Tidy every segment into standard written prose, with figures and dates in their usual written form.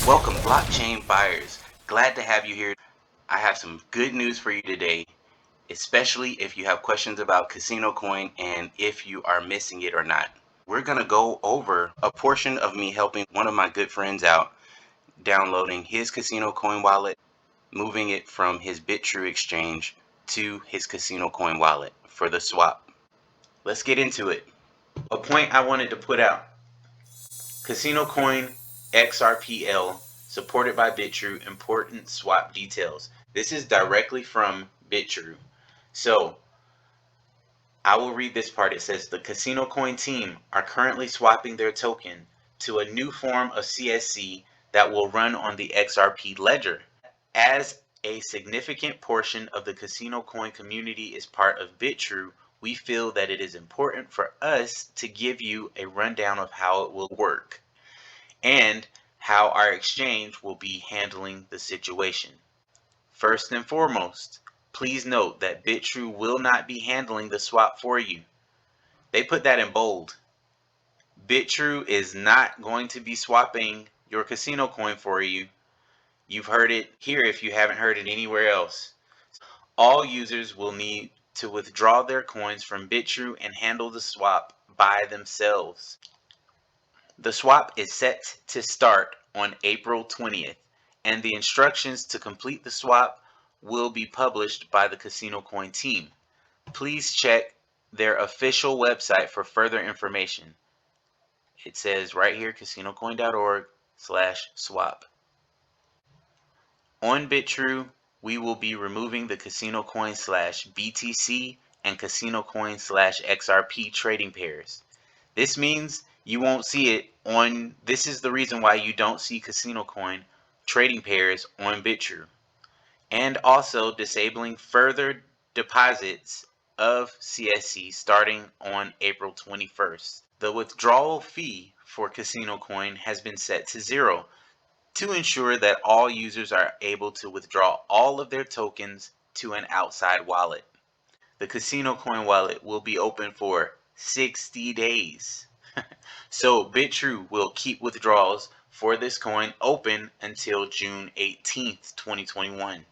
Welcome, blockchain buyers. Glad to have you here. I have some good news for you today, especially if you have questions about CasinoCoin and if you are missing it or not. We're going to go over a portion of me helping one of my good friends out, downloading his CasinoCoin wallet, moving it from his Bitrue exchange to his CasinoCoin wallet for the swap. Let's get into it. A point I wanted to put out. CasinoCoin XRPL, supported by Bitrue, important swap details. This is directly from Bitrue. So I will read this part. It says the CasinoCoin team are currently swapping their token to a new form of CSC that will run on the XRP ledger. As a significant portion of the CasinoCoin community is part of Bitrue, we feel that it is important for us to give you a rundown of how it will work and how our exchange will be handling the situation. First and foremost, please note that Bitrue will not be handling the swap for you. They put that in bold. Bitrue is not going to be swapping your CasinoCoin for you. You've heard it here if you haven't heard it anywhere else. All users will need to withdraw their coins from Bitrue and handle the swap by themselves. The swap is set to start on April 20th, and the instructions to complete the swap will be published by the CasinoCoin team. Please check their official website for further information. It says right here, casinocoin.org/swap. On Bitrue, we will be removing the CasinoCoin/BTC and CasinoCoin/XRP trading pairs. This means you won't see it on, this is the reason why you don't see CasinoCoin trading pairs on Bitrue. And also disabling further deposits of CSC starting on April 21st. The withdrawal fee for CasinoCoin has been set to 0 to ensure that all users are able to withdraw all of their tokens to an outside wallet. The CasinoCoin wallet will be open for 60 days. So Bitrue will keep withdrawals for this coin open until June 18th, 2021.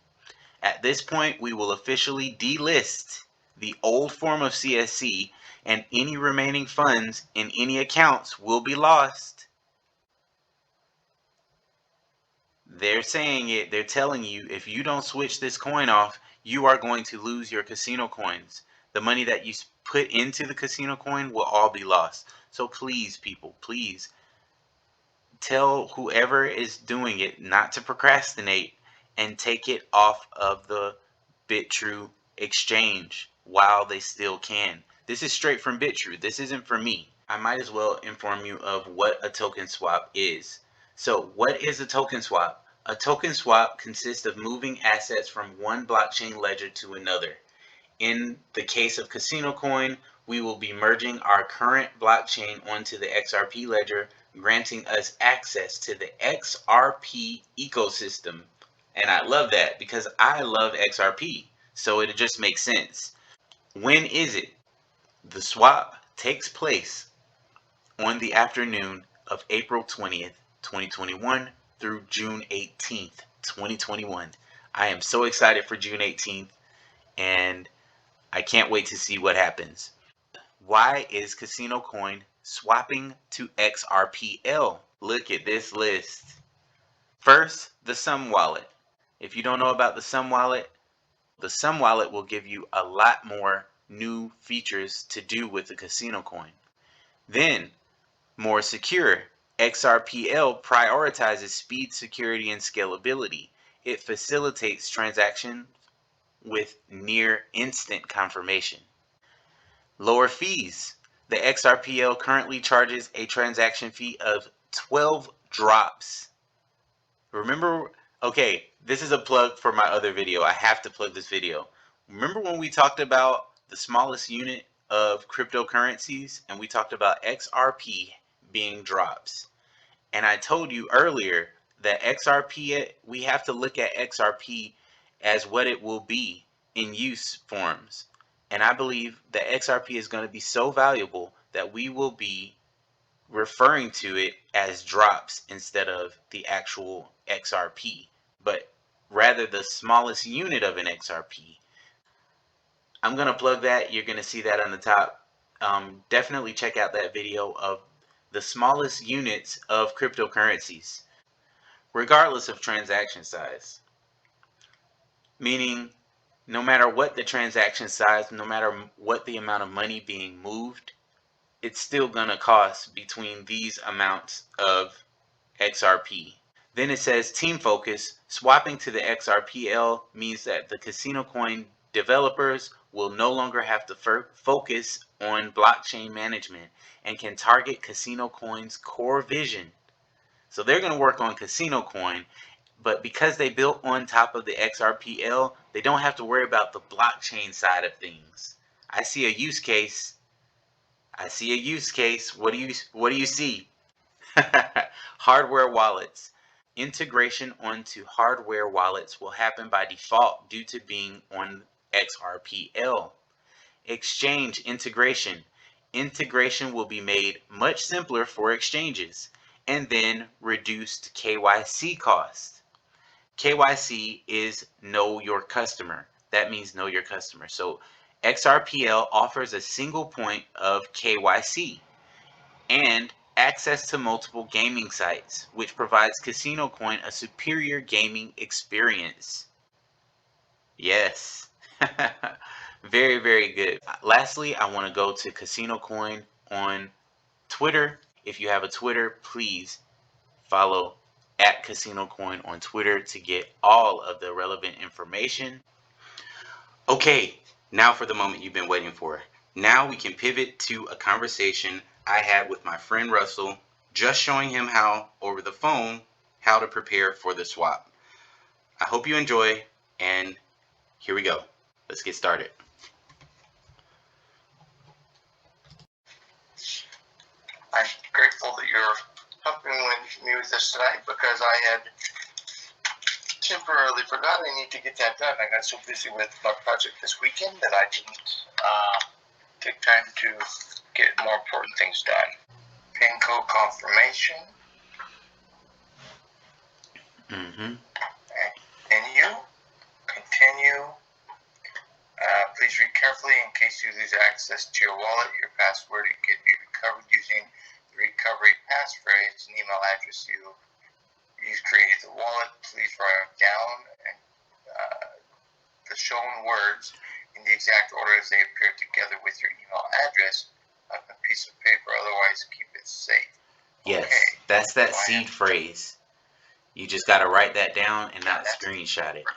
At this point, we will officially delist the old form of CSC, and any remaining funds in any accounts will be lost. They're saying it, they're telling you, if you don't switch this coin off, you are going to lose your casino coins. The money that you put into the casino coin will all be lost. So please, people, please tell whoever is doing it not to procrastinate and take it off of the Bitrue exchange while they still can. This is straight from Bitrue. This isn't for me. I might as well inform you of what a token swap is. So what is a token swap? A token swap consists of moving assets from one blockchain ledger to another. In the case of CasinoCoin, we will be merging our current blockchain onto the XRP ledger, granting us access to the XRP ecosystem. And I love that because I love XRP, so it just makes sense. When is it? The swap takes place on the afternoon of April 20th, 2021 through June 18th, 2021. I am so excited for June 18th, and I can't wait to see what happens. Why is CasinoCoin swapping to XRPL? Look at this list. First, the Sum Wallet. If you don't know about the Sum Wallet will give you a lot more new features to do with the CasinoCoin. Then, more secure. XRPL prioritizes speed, security, and scalability. It facilitates transactions with near instant confirmation. Lower fees. The XRPL currently charges a transaction fee of 12 drops. Remember, okay, this is a plug for my other video. I have to plug this video. Remember when we talked about the smallest unit of cryptocurrencies and we talked about XRP being drops? And I told you earlier that XRP, we have to look at XRP as what it will be in use forms. And I believe that XRP is going to be so valuable that we will be referring to it as drops instead of the actual XRP, but rather the smallest unit of an XRP. I'm going to plug that. You're going to see that on the top. Definitely check out that video of the smallest units of cryptocurrencies, regardless of transaction size. Meaning, no matter what the transaction size, no matter what the amount of money being moved, it's still going to cost between these amounts of XRP. Then it says team focus. Swapping to the XRPL means that the CasinoCoin developers will no longer have to focus on blockchain management and can target CasinoCoin's core vision. So they're going to work on CasinoCoin, but because they built on top of the XRPL, they don't have to worry about the blockchain side of things. I see a use case. What do you see? Hardware wallets. Integration onto hardware wallets will happen by default due to being on XRPL. Exchange integration. Integration will be made much simpler for exchanges, and then reduced KYC costs. KYC is know your customer. That means know your customer. So XRPL offers a single point of KYC and access to multiple gaming sites, which provides CasinoCoin a superior gaming experience. Yes. Very, very good. Lastly, I want to go to CasinoCoin on Twitter. If you have a Twitter, please follow at CasinoCoin on Twitter to get all of the relevant information. Okay, now for the moment you've been waiting for. Now we can pivot to a conversation I had with my friend Russell, just showing him how, over the phone, how to prepare for the swap. I hope you enjoy, and here we go. Let's get started. I'm grateful that you're helping me with this tonight, because I had temporarily forgot I need to get that done. I got so busy with my project this weekend that I didn't take time to get more important things done. PIN code confirmation. Continue. Please read carefully in case you lose access to your wallet. Your password can be recovered using the recovery passphrase and email address you've created the wallet. Please write down the shown words in the exact order as they appear together with your email address on a piece of paper. Otherwise, keep it safe. Yes, okay. That's that seed phrase. You just got to write that down and not screenshot it.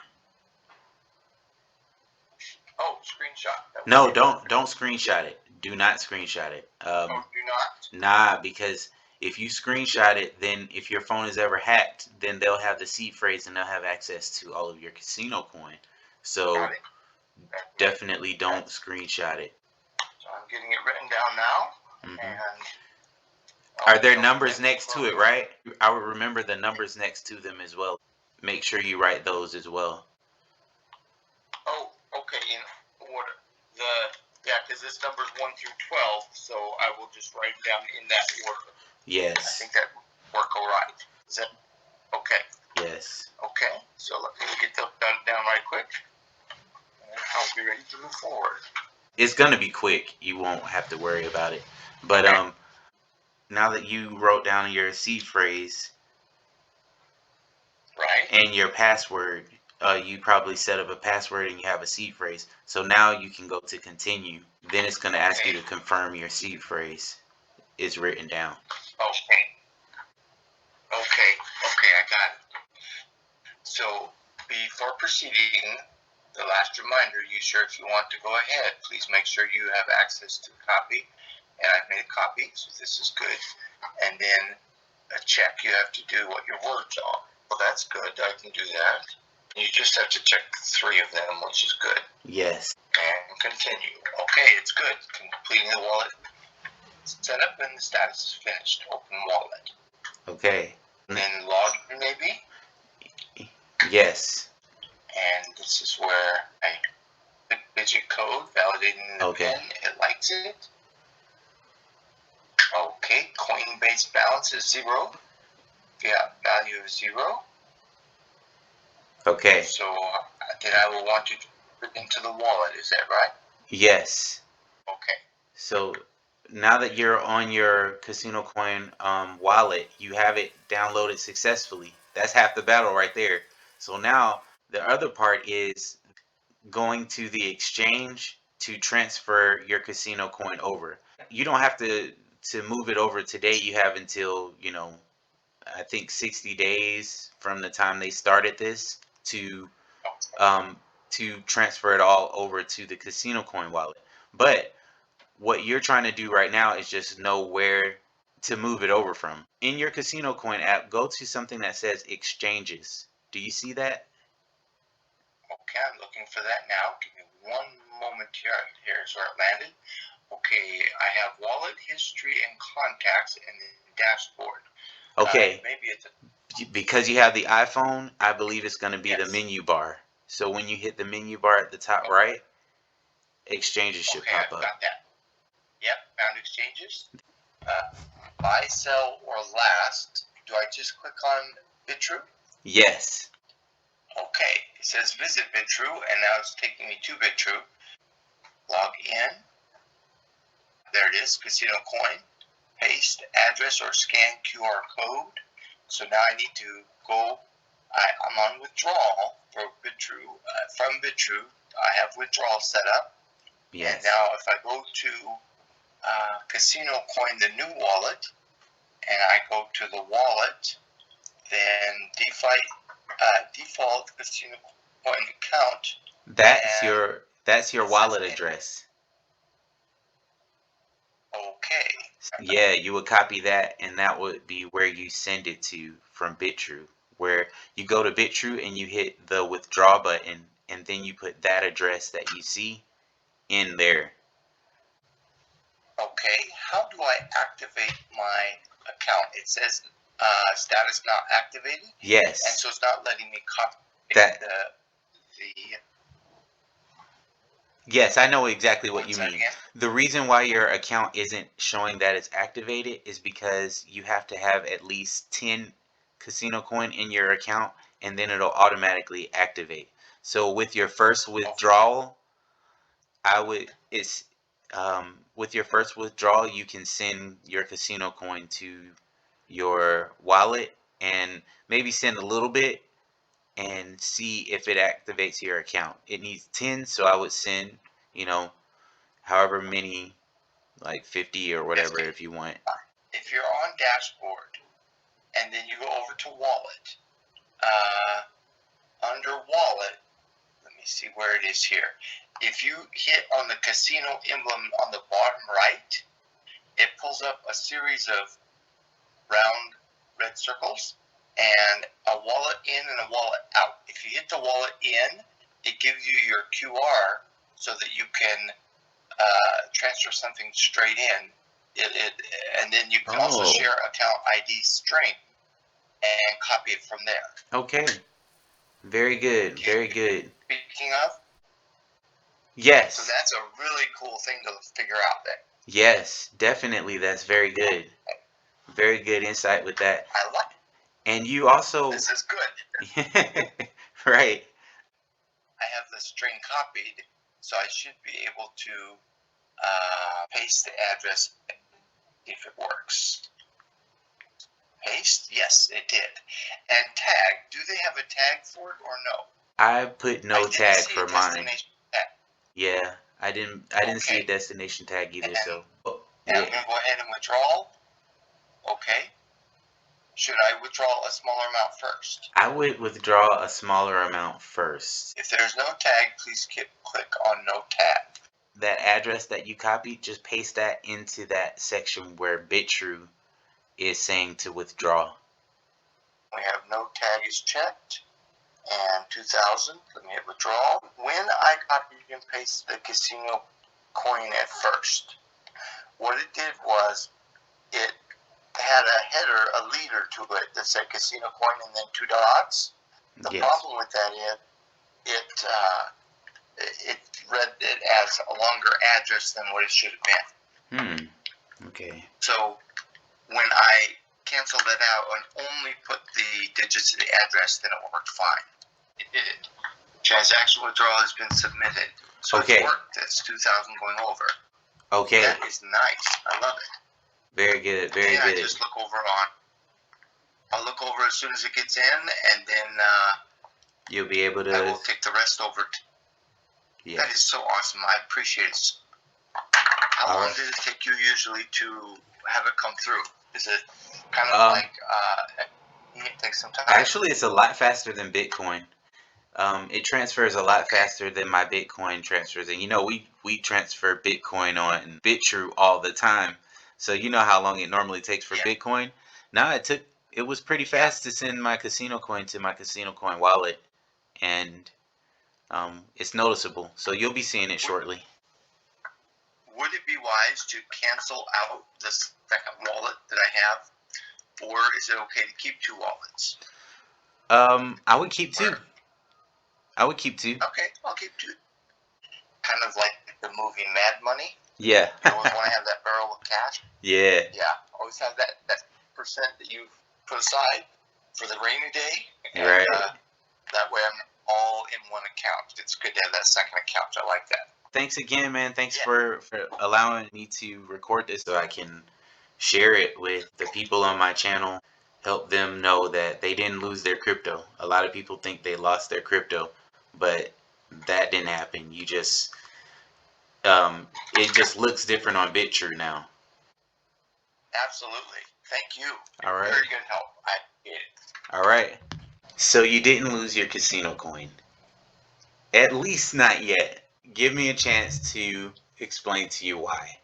Oh, screenshot. No, don't screenshot it. Do not screenshot it. Do not? Nah, because if you screenshot it, then if your phone is ever hacked, then they'll have the seed phrase and they'll have access to all of your CasinoCoin. So definitely don't screenshot it. So I'm getting it written down now. And are there numbers next to it, right? I would remember the numbers next to them as well. Make sure you write those as well. Oh, okay, in order. Because this number is 1 through 12, so I will just write it down in that order. Yes. I think that would work all right. Is that okay? Yes. Okay, so let me get that down right quick, and I'll be ready to move forward. It's gonna be quick. You won't have to worry about it. But now that you wrote down your seed phrase, right, and your password, you probably set up a password and you have a seed phrase. So now you can go to continue. Then it's going to ask you to confirm your seed phrase is written down. Okay, I got it. So before proceeding, the last reminder, if you want to go ahead, please make sure you have access to a copy. And I've made a copy, so this is good. And then a check, you have to do what your words are. Well, that's good. I can do that. You just have to check 3 of them, which is good. Yes. And continue. Okay, it's good. Completing the wallet setup, and the status is finished. Open wallet. Okay. Then log in, maybe? Yes. And this is where I digit code, validating the PIN. It likes it. Okay. Okay, Coinbase balance is 0. Fiat value is 0. Okay. So then I will want you to put it into the wallet. Is that right? Yes. Okay. So now that you're on your CasinoCoin wallet, you have it downloaded successfully. That's half the battle right there. So now the other part is going to the exchange to transfer your CasinoCoin over. You don't have to move it over today. You have until, I think 60 days from the time they started this um, to transfer it all over to the CasinoCoin wallet. But what you're trying to do right now is just know where to move it over from. In your CasinoCoin app, go to something that says exchanges. Do you see that? Okay, I'm looking for that now. Give me one moment here. Here's where it landed. Okay, I have wallet history and contacts and the dashboard. Okay. Maybe it's Because you have the iPhone, I believe it's going to be the yes. menu bar. So when you hit the menu bar at the top right, exchanges should Okay, pop I've up. got that. Yep, found exchanges. Buy, sell, or last. Do I just click on Bitrue? Yes. Okay, it says visit Bitrue, and now it's taking me to Bitrue. Log in. There it is, CasinoCoin. Paste address or scan QR code. So now I need to go. I'm on withdrawal for Bitrue. From Bitrue, I have withdrawal set up. Yes. And now if I go to CasinoCoin, the new wallet, and I go to the wallet, then default CasinoCoin account. That's your wallet address. Okay. Yeah, you would copy that, and that would be where you send it to from Bitrue. Where you go to Bitrue and you hit the withdraw button, and then you put that address that you see in there. Okay, how do I activate my account? It says status not activated. Yes. And so it's not letting me copy that. the Yes, I know exactly what you What's that mean. again? The reason why your account isn't showing that it's activated is because you have to have at least 10 CasinoCoin in your account, and then it'll automatically activate. So with your first withdrawal, with your first withdrawal, you can send your CasinoCoin to your wallet and maybe send a little bit and see if it activates your account. It needs 10, so I would send, however many, like 50 or whatever if you want. If you're on dashboard and then you go over to wallet, under wallet, let me see where it is here. If you hit on the casino emblem on the bottom right, it pulls up a series of round red circles and a wallet in and a wallet out. If you hit the wallet in, it gives you your QR so that you can transfer something straight in. And then you can also share account ID string and copy it from there. Okay. Very good. Very good. Speaking of, yes. So that's a really cool thing to figure out there. Yes, definitely. That's very good. Very good insight with that. I like it. And you also. This is good. Right. I have the string copied, so I should be able to paste the address if it works. Paste? Yes, it did. And tag, do they have a tag for it or no? I put no tag for mine. Tag. Yeah, I didn't see a destination tag either. So and I'm gonna go ahead and withdraw. Okay. Should I withdraw a smaller amount first? I would withdraw a smaller amount first. If there's no tag, please click on no tag. That address that you copied, just paste that into that section where Bitrue is saying to withdraw. We have no tag is checked. And 2000, let me hit withdraw. When I copied and pasted the CasinoCoin at first, what it did was it had a header, a leader to it that said CasinoCoin and then 2 dots. The problem with that is it read it as a longer address than what it should have been. Okay. So when I canceled it out and only put the digits of the address, then it worked fine. It did it. Transaction withdrawal has been submitted. So Okay. It's worked. That's 2,000 going over. Okay. That is nice. I love it. Very good. Very and good. I just look over I'll look over as soon as it gets in, and then you'll be able to. I will take the rest over. Yeah. That is so awesome. I appreciate it. How long did it take you usually to have it come through? Is it kind of like it takes some time? Actually, it's a lot faster than Bitcoin. It transfers a lot faster than my Bitcoin transfers, and you know we transfer Bitcoin on Bitrue all the time, so you know how long it normally takes for Bitcoin. Now it was pretty fast to send my CasinoCoin to my CasinoCoin wallet, and it's noticeable. So you'll be seeing it shortly. Would it be wise to cancel out the second wallet that I have, or is it okay to keep two wallets? I would keep two. I would keep two. Okay, I'll keep two. Kind of like the movie Mad Money. Yeah. You always want to have that barrel of cash. Yeah. Yeah, always have that percent that you've put aside for the rainy day. And, right. That way I'm all in one account. It's good to have that second account. I like that. Thanks again, man. Thanks for allowing me to record this so I can share it with the people on my channel, help them know that they didn't lose their crypto. A lot of people think they lost their crypto, but that didn't happen. You just it just looks different on Bitrue now. Absolutely. Thank you. All right. Very good help. I appreciate it. All right. So you didn't lose your CasinoCoin. At least not yet. Give me a chance to explain to you why.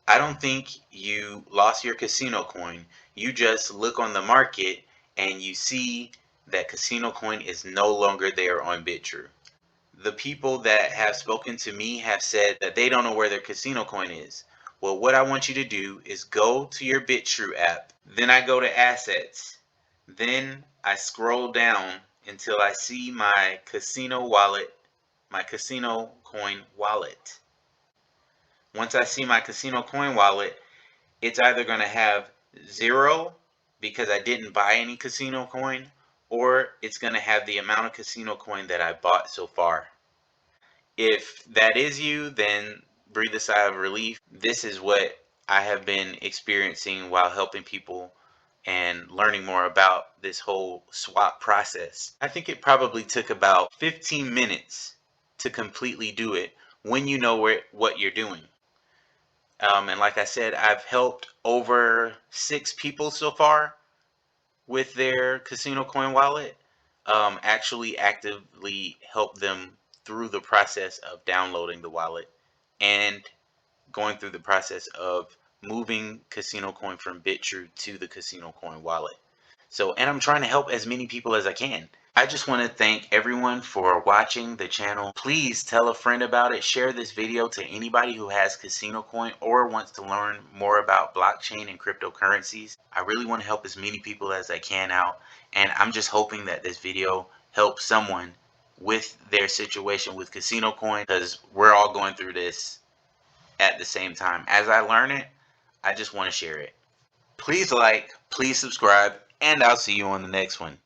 I don't think you lost your CasinoCoin. You just look on the market and you see that CasinoCoin is no longer there on Bitrue. The people that have spoken to me have said that they don't know where their CasinoCoin is. Well, what I want you to do is go to your Bitrue app. Then I go to Assets. Then I scroll down until I see my casino wallet, my CasinoCoin wallet. Once I see my CasinoCoin wallet, it's either going to have 0 because I didn't buy any CasinoCoin, or it's going to have the amount of CasinoCoin that I bought so far. If that is you, then breathe a sigh of relief. This is what I have been experiencing while helping people and learning more about this whole swap process. I think it probably took about 15 minutes to completely do it when you know what you're doing. And like I said, I've helped over 6 people so far with their CasinoCoin wallet. Actually actively help them through the process of downloading the wallet and going through the process of moving CasinoCoin from Bitrue to the CasinoCoin wallet. So, and I'm trying to help as many people as I can. I just want to thank everyone for watching the channel. Please tell a friend about it. Share this video to anybody who has CasinoCoin or wants to learn more about blockchain and cryptocurrencies. I really want to help as many people as I can out, and I'm just hoping that this video helps someone with their situation with CasinoCoin, because we're all going through this at the same time. As I learn it, I just want to share it. Please like, please subscribe, and I'll see you on the next one.